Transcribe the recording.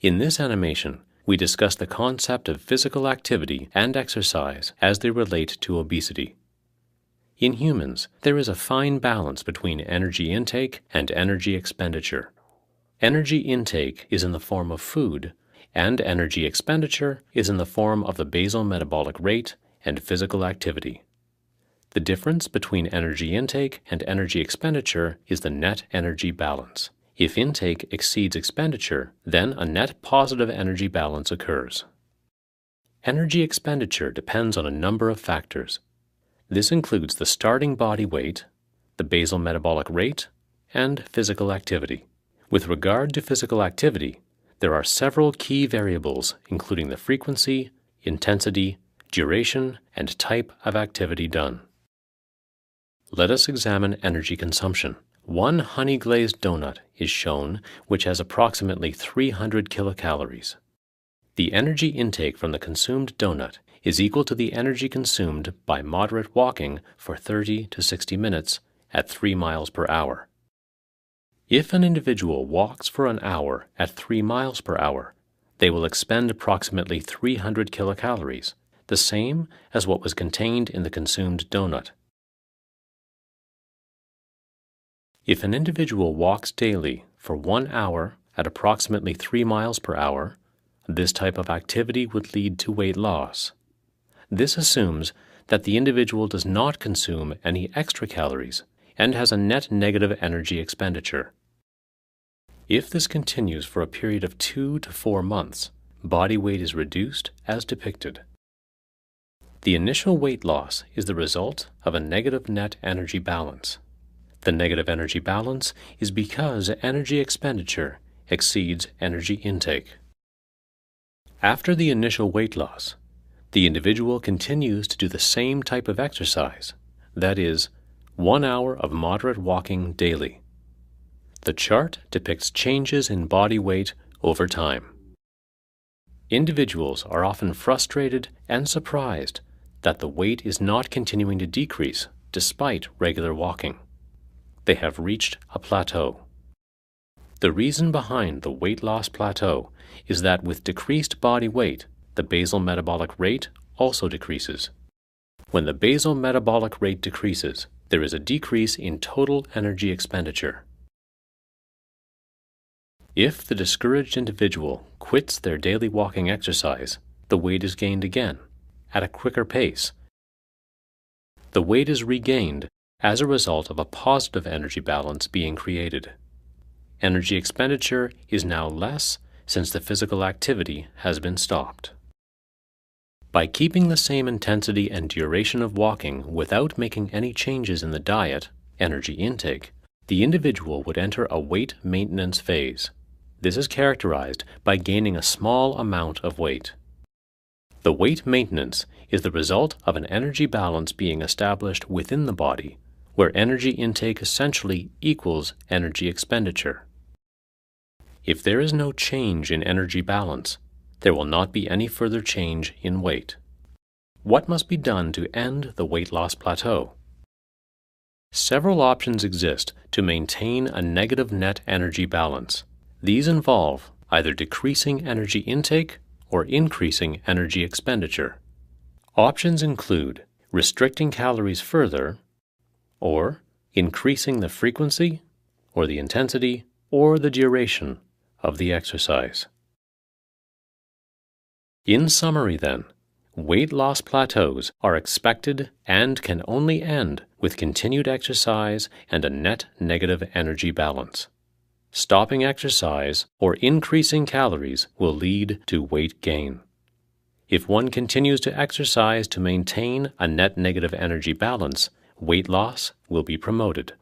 In this animation, we discuss the concept of physical activity and exercise as they relate to obesity. In humans, there is a fine balance between energy intake and energy expenditure. Energy intake is in the form of food, and energy expenditure is in the form of the basal metabolic rate and physical activity. The difference between energy intake and energy expenditure is the net energy balance. If intake exceeds expenditure, then a net positive energy balance occurs. Energy expenditure depends on a number of factors. This includes the starting body weight, the basal metabolic rate, and physical activity. With regard to physical activity, there are several key variables including the frequency, intensity, duration, and type of activity done. Let us examine energy consumption. One honey-glazed donut is shown, which has approximately 300 kilocalories. The energy intake from the consumed donut is equal to the energy consumed by moderate walking for 30 to 60 minutes at 3 miles per hour. If an individual walks for an hour at 3 miles per hour, they will expend approximately 300 kilocalories, the same as what was contained in the consumed donut. If an individual walks daily for 1 hour at approximately 3 miles per hour, this type of activity would lead to weight loss. This assumes that the individual does not consume any extra calories and has a net negative energy expenditure. If this continues for a period of 2 to 4 months, body weight is reduced as depicted. The initial weight loss is the result of a negative net energy balance. The negative energy balance is because energy expenditure exceeds energy intake. After the initial weight loss, the individual continues to do the same type of exercise, that is, 1 hour of moderate walking daily. The chart depicts changes in body weight over time. Individuals are often frustrated and surprised that the weight is not continuing to decrease despite regular walking. They have reached a plateau. The reason behind the weight loss plateau is that with decreased body weight, the basal metabolic rate also decreases. When the basal metabolic rate decreases, there is a decrease in total energy expenditure. If the discouraged individual quits their daily walking exercise, the weight is gained again, at a quicker pace. The weight is regained as a result of a positive energy balance being created. Energy expenditure is now less since the physical activity has been stopped. By keeping the same intensity and duration of walking without making any changes in the diet, energy intake, the individual would enter a weight maintenance phase. This is characterized by gaining a small amount of weight. The weight maintenance is the result of an energy balance being established within the body, where energy intake essentially equals energy expenditure. If there is no change in energy balance, there will not be any further change in weight. What must be done to end the weight loss plateau? Several options exist to maintain a negative net energy balance. These involve either decreasing energy intake or increasing energy expenditure. Options include restricting calories further, or increasing the frequency, or the intensity, or the duration of the exercise. In summary then, weight loss plateaus are expected and can only end with continued exercise and a net negative energy balance. Stopping exercise or increasing calories will lead to weight gain. If one continues to exercise to maintain a net negative energy balance, weight loss will be promoted.